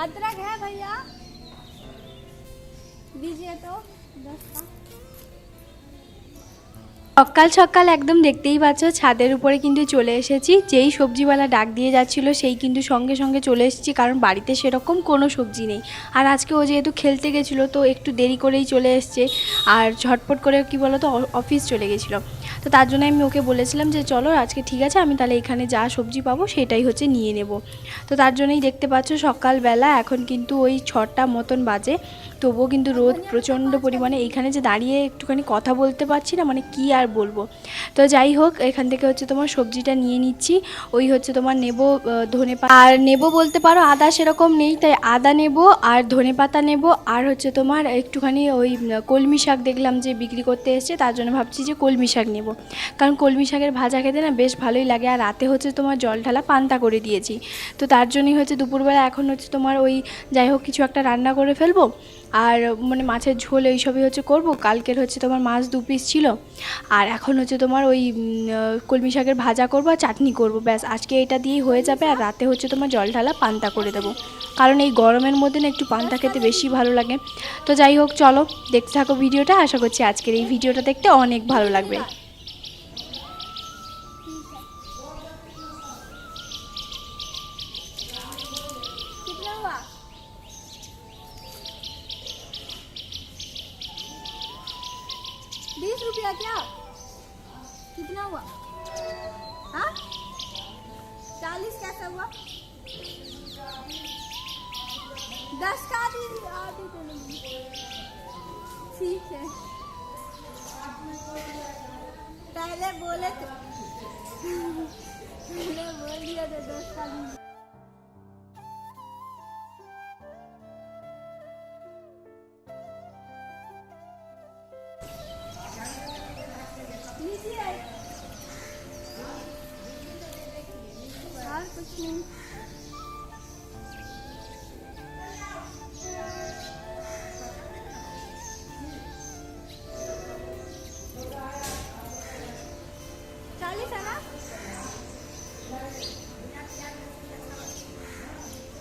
अदरक है भैया, दीजिए तो 10 का। সকাল সকাল একদম দেখতেই পাচ্ছ ছাদের উপরে কিন্তু চলে এসেছি। যেই সবজিওয়ালা ডাক দিয়ে যাচ্ছিল সেই কিন্তু সঙ্গে সঙ্গে চলে এসেছি, কারণ বাড়িতে সেরকম কোনো সবজি নেই। আর আজকে ও যেহেতু খেলতে গেছিলো তো একটু দেরি করেই চলে এসছে, আর ঝটপট করে কি বলো তো অফিস চলে গেছিলো। তো তার জন্য আমি ওকে বলেছিলাম যে চলো আজকে ঠিক আছে, আমি তাহলে এখানে যা সবজি পাবো সেটাই হচ্ছে নিয়ে নেব। তো তার জন্যই দেখতে পাচ্ছ সকালবেলা এখন কিন্তু ওই 6টা মতন বাজে, তবুও কিন্তু রোদ প্রচণ্ড পরিমাণে। এইখানে যে দাঁড়িয়ে একটুখানি কথা বলতে পারছি না, মানে কি আর বলবো। তো যাই হোক, এখান থেকে হচ্ছে তোমার সবজিটা নিয়ে নিচ্ছি। ওই হচ্ছে তোমার নেব ধনেপাতা, আর নেব বলতে পারো আদা সেরকম নেই, তাই আদা নেব আর ধনেপাতা নেব, আর হচ্ছে তোমার একটুখানি ওই কলমি শাক দেখলাম যে বিক্রি করতে এসছে, তার জন্য ভাবছি যে কলমি শাক নেব, কারণ কলমি শাকের ভাজা খেতে না বেশ ভালোই লাগে। আর রাতে হচ্ছে তোমার জল ঢালা পান্তা করে দিয়েছি, তো তার জন্যই হচ্ছে দুপুরবেলা এখন হচ্ছে তোমার ওই যাই হোক কিছু একটা রান্না করে ফেলবো। আর মানে মাছের ঝোল এইসবই হচ্ছে করব। কালকের হচ্ছে তোমার মাছ 2 পিস ছিল, আর এখন হচ্ছে তোমার ওই কলমি শাকের ভাজা করব আর চাটনি করব, ব্যাস আজকে এটা দিয়েই হয়ে যাবে। আর রাতে হচ্ছে তোমার জল ঢালা পান্তা করে দেবো, কারণ এই গরমের মধ্যে না একটু পান্তা খেতে বেশি ভালো লাগে। তো যাই হোক চলো দেখতে থাকো ভিডিওটা, আশা করছি আজকের এই ভিডিওটা দেখতে অনেক ভালো লাগবে। कितना हुआ? 20 रुपया क्या? कितना हुआ? हाँ 40 कैसा हुआ? 10 का आधी तो नहीं। ठीक है, पहले बोले तो पहले बोल दिया तो 10 का दीजिए। लीजिए और कुछ नहीं। चालीस है ना?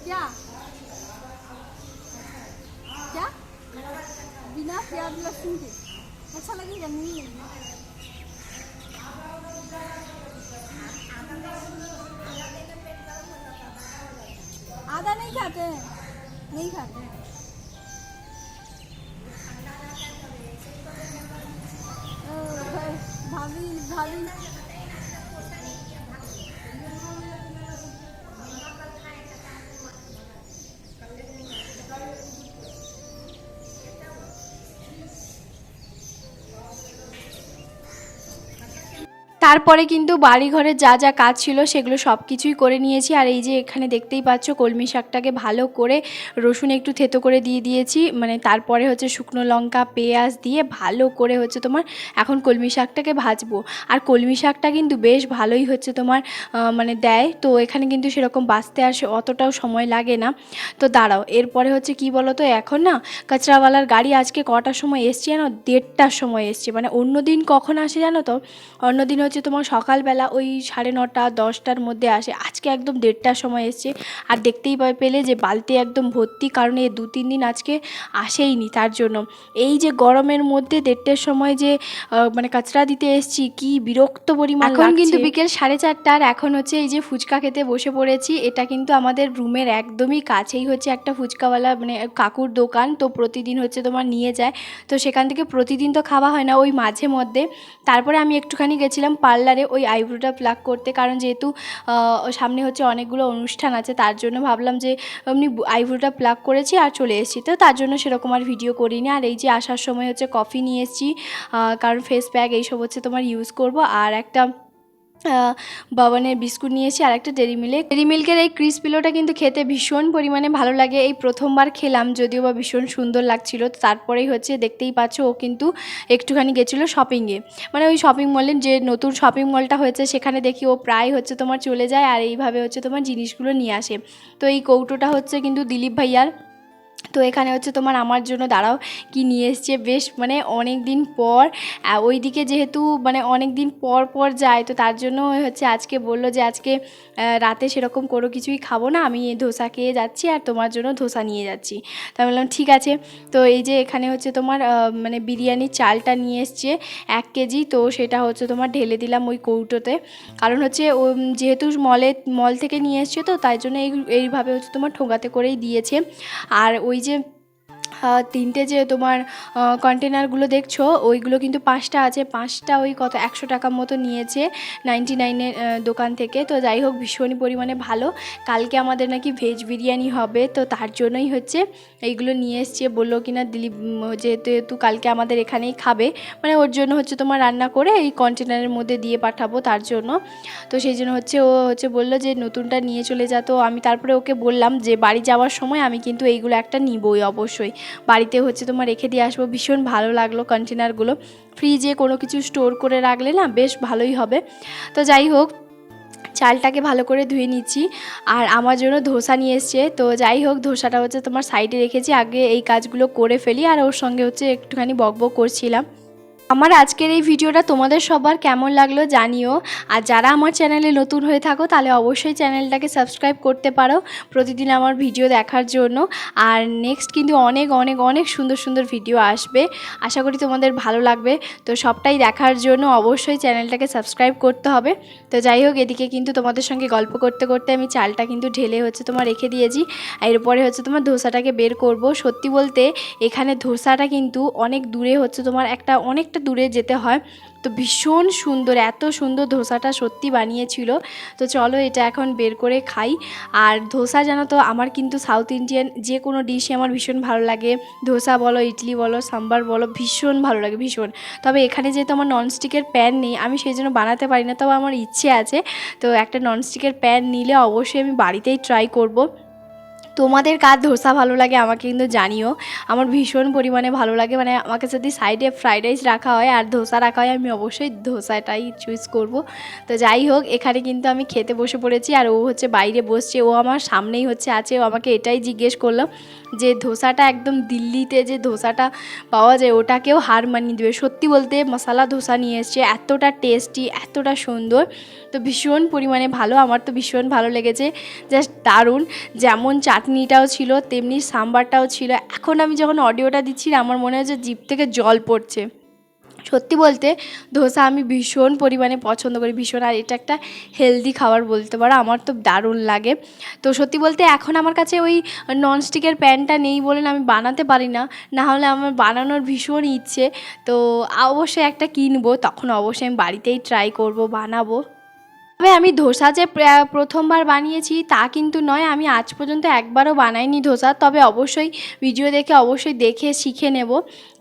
क्या क्या बिना प्याज लहसुन के अच्छा लगेगा? नहीं लगेगा। आधा नहीं खाते हैं, नहीं खाते हैं। भाभी भाभी তারপরে কিন্তু বাড়িঘরের যা যা কাজ ছিল সেগুলো সব কিছুই করে নিয়েছি। আর এই যে এখানে দেখতেই পাচ্ছ কলমি শাকটাকে ভালো করে রসুন একটু থেতো করে দিয়ে দিয়েছি, মানে তারপরে হচ্ছে শুকনো লঙ্কা পেঁয়াজ দিয়ে ভালো করে হচ্ছে তোমার এখন কলমি শাকটাকে ভাজবো। আর কলমি শাকটা কিন্তু বেশ ভালোই হচ্ছে তোমার মানে দেয়, তো এখানে কিন্তু সেরকম বাঁচতে আসে অতটাও সময় লাগে না। তো দাঁড়াও, এরপরে হচ্ছে কি বলো তো, এখন না কাঁচরাওয়ালার গাড়ি আজকে কটার সময় এসছে জানো? 1:30টার সময় এসছে। মানে অন্য দিন কখন আসে জানো তো? অন্য দিন হচ্ছে তোমার সকালবেলা ওই 9:30 10টার মধ্যে আসে, আজকে একদম 1:30টার সময় এসছে। আর দেখতেই পেলে যে বালতি একদম ভর্তি, কারণ এই 2-3 দিন আজকে আসেইনি। তার জন্য এই যে গরমের মধ্যে 1:30টার সময় যে মানে কাচরা দিতে এসছি, কি বিরক্ত পরিমাণ লাগছে। এখন কিন্তু বিকেল 4:30, আর এখন হচ্ছে এই যে ফুচকা খেতে বসে পড়েছি। এটা কিন্তু আমাদের রুমের একদমই কাছেই হচ্ছে একটা ফুচকাওয়ালা মানে কাকুর দোকান, তো প্রতিদিন হচ্ছে তোমার নিয়ে যায়। তো সেখান থেকে প্রতিদিন তো খাওয়া হয় না, ওই মাঝে মধ্যে। তারপরে আমি একটুখানি গেছিলাম পার্লারে ওই আইব্রোটা প্লাক করতে, কারণ যেহেতু সামনে হচ্ছে অনেকগুলো অনুষ্ঠান আছে, তার জন্য ভাবলাম যে এমনি আইব্রোটা প্লাক করেছি আর চলে এসেছি। তো তার জন্য সেরকম আর ভিডিও করিনি। আর এই যে আসার সময় হচ্ছে কফি নিয়ে এসেছি, কারণ ফেস প্যাক এইসব হচ্ছে তোমার ইউজ করব। আর একটা বাবানের বিস্কুট নিয়েছি আর একটা ডেরি মিল্কের এই ক্রিসপিলোটা কিন্তু খেতে ভীষণ পরিমাণে ভালো লাগে। এই প্রথমবার খেলাম, যদিও বা ভীষণ সুন্দর লাগছিল। তো তারপরেই হচ্ছে দেখতেই পাচ্ছ ও কিন্তু একটুখানি গেছিলো শপিংয়ে, মানে ওই শপিং মলের যে নতুন শপিং মলটা হয়েছে সেখানে দেখি ও প্রায় হচ্ছে তোমার চলে যায় আর এইভাবে হচ্ছে তোমার জিনিসগুলো নিয়ে আসে। তো এই কৌটোটা হচ্ছে কিন্তু দিলীপ ভাইয়ার, তো এখানে হচ্ছে তোমার আমার জন্য দাঁড়াও কি নিয়ে এসছে, বেশ মানে অনেক দিন পর ওইদিকে যেহেতু মানে অনেক দিন পর পর যায়, তো তার জন্য হচ্ছে আজকে বললো যে আজকে রাতে সেরকম কোনো কিছুই খাবো না, আমি ধোসা খেয়ে যাচ্ছি আর তোমার জন্য ধোসা নিয়ে যাচ্ছি। তো আমি বললাম ঠিক আছে। তো এই যে এখানে হচ্ছে তোমার মানে বিরিয়ানির চালটা নিয়ে এসছে 1 কেজি, তো সেটা হচ্ছে তোমার ঢেলে দিলাম ওই কৌটোতে, কারণ হচ্ছে যেহেতু মল থেকে নিয়ে এসছে, তো তাই জন্য এইভাবে হচ্ছে তোমার ঠোঙাতে করেই দিয়েছে। আর ওই যে 3টে যে তোমার কন্টেনারগুলো দেখছো ওইগুলো কিন্তু 5টা আছে, 5টা ওই কত 100 টাকা মতো নিয়েছে 99-এর দোকান থেকে। তো যাই হোক ভীষণই পরিমাণে ভালো। কালকে আমাদের নাকি ভেজ বিরিয়ানি হবে, তো তার জন্যই হচ্ছে এইগুলো নিয়ে এসছে। বললো কিনা দিলীপ যেহেতু কালকে আমাদের এখানেই খাবে, মানে ওর জন্য হচ্ছে তোমার রান্না করে এই কন্টেনারের মধ্যে দিয়ে পাঠাবো তার জন্য। তো সেই জন্য হচ্ছে ও হচ্ছে বললো যে নতুনটা নিয়ে চলে যা। তো আমি তারপরে ওকে বললাম যে বাড়ি যাওয়ার সময় আমি কিন্তু এইগুলো একটা নিবই অবশ্যই, বাড়িতে হচ্ছে তোমার রেখে দিয়ে আসবো। ভীষণ ভালো লাগলো কন্টেনারগুলো, ফ্রিজে কোনো কিছু স্টোর করে রাখলে না বেশ ভালোই হবে। তো যাই হোক চালটাকে ভালো করে ধুয়ে নিচ্ছি, আর আমার জন্য ধোসা নিয়ে এসছে। তো যাই হোক ধোসাটা হচ্ছে তোমার সাইডে রেখেছি, আগে এই কাজগুলো করে ফেলি, আর ওর সঙ্গে হচ্ছে একটুখানি বকবক করছিলাম। আমার আজকের এই ভিডিওটা তোমাদের সবার কেমন লাগলো জানিও, আর যারা আমার চ্যানেলে নতুন হয়ে থাকো তাহলে অবশ্যই চ্যানেলটাকে সাবস্ক্রাইব করতে পারো প্রতিদিন আমার ভিডিও দেখার জন্য। আর নেক্সট কিন্তু অনেক অনেক অনেক সুন্দর সুন্দর ভিডিও আসবে, আশা করি তোমাদের ভালো লাগবে। তো সবটাই দেখার জন্য অবশ্যই চ্যানেলটাকে সাবস্ক্রাইব করতে হবে। তো যাই হোক এদিকে কিন্তু তোমাদের সঙ্গে গল্প করতে করতে আমি চালটা কিন্তু ঢেলে হচ্ছে তোমার রেখে দিয়েছি, এরপরে হচ্ছে তোমার ধোসাটাকে বের করব। সত্যি বলতে এখানে ধোসাটা কিন্তু অনেক দূরে হচ্ছে তোমার অনেকটা দূরে যেতে হয়, তো ভীষণ সুন্দর, এত সুন্দর ধোসাটা সত্যি বানিয়েছিল। তো চলো এটা এখন বের করে খাই। আর ধোসা জানো তো আমার কিন্তু সাউথ ইন্ডিয়ান যে কোনো ডিশই আমার ভীষণ ভালো লাগে, ধোসা বলো, ইডলি বলো, সাম্বার বলো, ভীষণ ভালো লাগে ভীষণ। তবে এখানে যেহেতু আমার ননস্টিকের প্যান নেই, আমি সেই জন্য বানাতে পারি না, তবে আমার ইচ্ছে আছে। তো একটা ননস্টিকের প্যান নিলে অবশ্যই আমি বাড়িতেই ট্রাই করব। তোমাদের কার ধোসা ভালো লাগে আমাকে কিন্তু জানিও, আমার ভীষণ পরিমাণে ভালো লাগে। মানে আমাকে যদি সাইডে ফ্রাইড রাইস রাখা হয় আর ধোসা রাখা হয়, আমি অবশ্যই ধোসাটাই চুজ করব। তো যাই হোক এখানে কিন্তু আমি খেতে বসে পড়েছি, আর ও হচ্ছে বাইরে বসছে, ও আমার সামনেই হচ্ছে আছে। ও আমাকে এটাই জিজ্ঞেস করলো যে ধোসাটা একদম দিল্লিতে যে ধোসাটা পাওয়া যায় ওটাকেও হার মানিয়ে দেবে। সত্যি বলতে মশলা ধোসা নিয়ে এসছে, এতটা টেস্টি, এতটা সুন্দর, তো ভীষণ পরিমাণে ভালো। আমার তো ভীষণ ভালো লেগেছে, জাস্ট দারুণ। যেমন চাটনিটাও ছিল তেমনি সাম্বারটাও ছিল। এখন আমি যখন অডিওটা দিচ্ছি আমার মনে হয় যে জিভ থেকে জল পড়ছে। সত্যি বলতে ধোসা আমি ভীষণ পরিমাণে পছন্দ করি, ভীষণ। আর এটা একটা হেলদি খাবার বলতে পারো, আমার তো দারুণ লাগে। তো সত্যি বলতে এখন আমার কাছে ওই ননস্টিকের প্যানটা নেই বলে আমি বানাতে পারি না, না হলে আমার বানানোর ভীষণ ইচ্ছে। তো অবশ্যই একটা কিনবো, তখন অবশ্যই আমি বাড়িতেই ট্রাই করব, বানাবো। তবে আমি ধোসা যে প্রথমবার বানিয়েছি তা কিন্তু নয়, আমি আজ পর্যন্ত একবারও বানাইনি ধোসা। তবে অবশ্যই ভিডিও দেখে অবশ্যই দেখে শিখে নেব,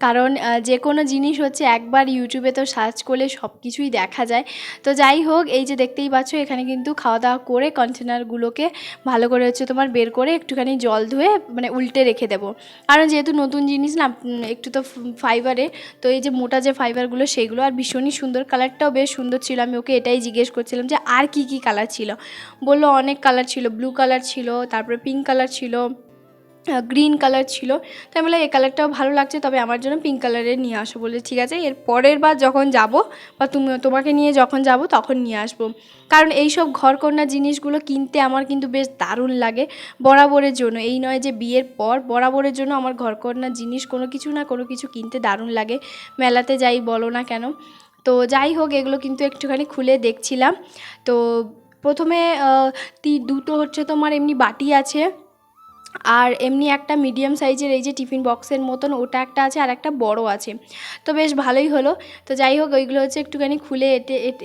কারণ যে কোনো জিনিস হচ্ছে একবার ইউটিউবে তো সার্চ করলে সব কিছুই দেখা যায়। তো যাই হোক এই যে দেখতেই পাচ্ছ এখানে কিন্তু খাওয়া দাওয়া করে কন্টেনারগুলোকে ভালো করে হচ্ছে তোমার বের করে একটুখানি জল ধুয়ে মানে উল্টে রেখে দেবো, কারণ যেহেতু নতুন জিনিস না একটু তো ফাইবারে, তো এই যে মোটা যে ফাইবারগুলো সেইগুলো। আর ভীষণই সুন্দর, কালারটাও বেশ সুন্দর ছিল। আমি ওকে এটাই জিজ্ঞেস করছিলাম যে আর কি কি কালার ছিল, বললো অনেক কালার ছিল, ব্লু কালার ছিল, তারপরে পিঙ্ক কালার ছিল, গ্রিন কালার ছিল। তাই বলে এই কালারটাও ভালো লাগছে, তবে আমার জন্য পিঙ্ক কালারের নিয়ে আসো। বলে ঠিক আছে, এর পরের বার যখন যাব বা তোমাকে নিয়ে যখন যাব তখন নিয়ে আসবো, কারণ এইসব ঘরকন্না জিনিসগুলো কিনতে আমার কিন্তু বেশ দারুণ লাগে বরাবরের জন্য। এই নয় যে বিয়ের পর, বরাবরের জন্য আমার ঘরকন্না জিনিস কোনো কিছু না কোনো কিছু কিনতে দারুণ লাগে, মেলাতে যাই বলো না কেন। তো যাই হোক এগুলো কিন্তু একটুখানি খুলে দেখছিলাম। তো প্রথমে দুটো হচ্ছে তোমার এমনি বাটি আছে, আর এমনি একটা মিডিয়াম সাইজের এই যে টিফিন বক্সের মতন ওটা একটা আছে, আর একটা বড় আছে। তো বেশ ভালোই হলো। তো যাই হোক ওইগুলো হচ্ছে একটুখানি খুলে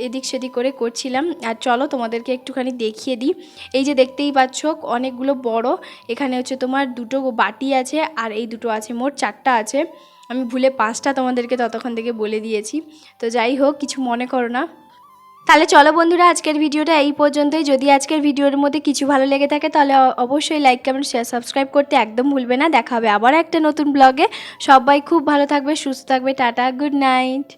এদিক সেদিক করে করছিলাম। আর চলো তোমাদেরকে একটুখানি দেখিয়ে দিই। এই যে দেখতেই পাচ্ছ অনেকগুলো বড়, এখানে হচ্ছে তোমার দুটো বাটি আছে, আর এই দুটো আছে, মোট 4টা আছে। আমি ভুলে 5টা তোমাদেরকে ততক্ষণ থেকে বলে দিয়েছি। তো যাই হোক কিছু মনে করো না। তাহলে চলো বন্ধুরা আজকের ভিডিওটা এই পর্যন্তই। যদি আজকের ভিডিওর মধ্যে কিছু ভালো লেগে থাকে তাহলে অবশ্যই লাইক, কমেন্ট, শেয়ার, সাবস্ক্রাইব করতে একদম ভুলবে না। দেখা হবে আবার একটা নতুন ব্লগে। সবাই খুব ভালো থাকবে, সুস্থ থাকবে। Tata, good night.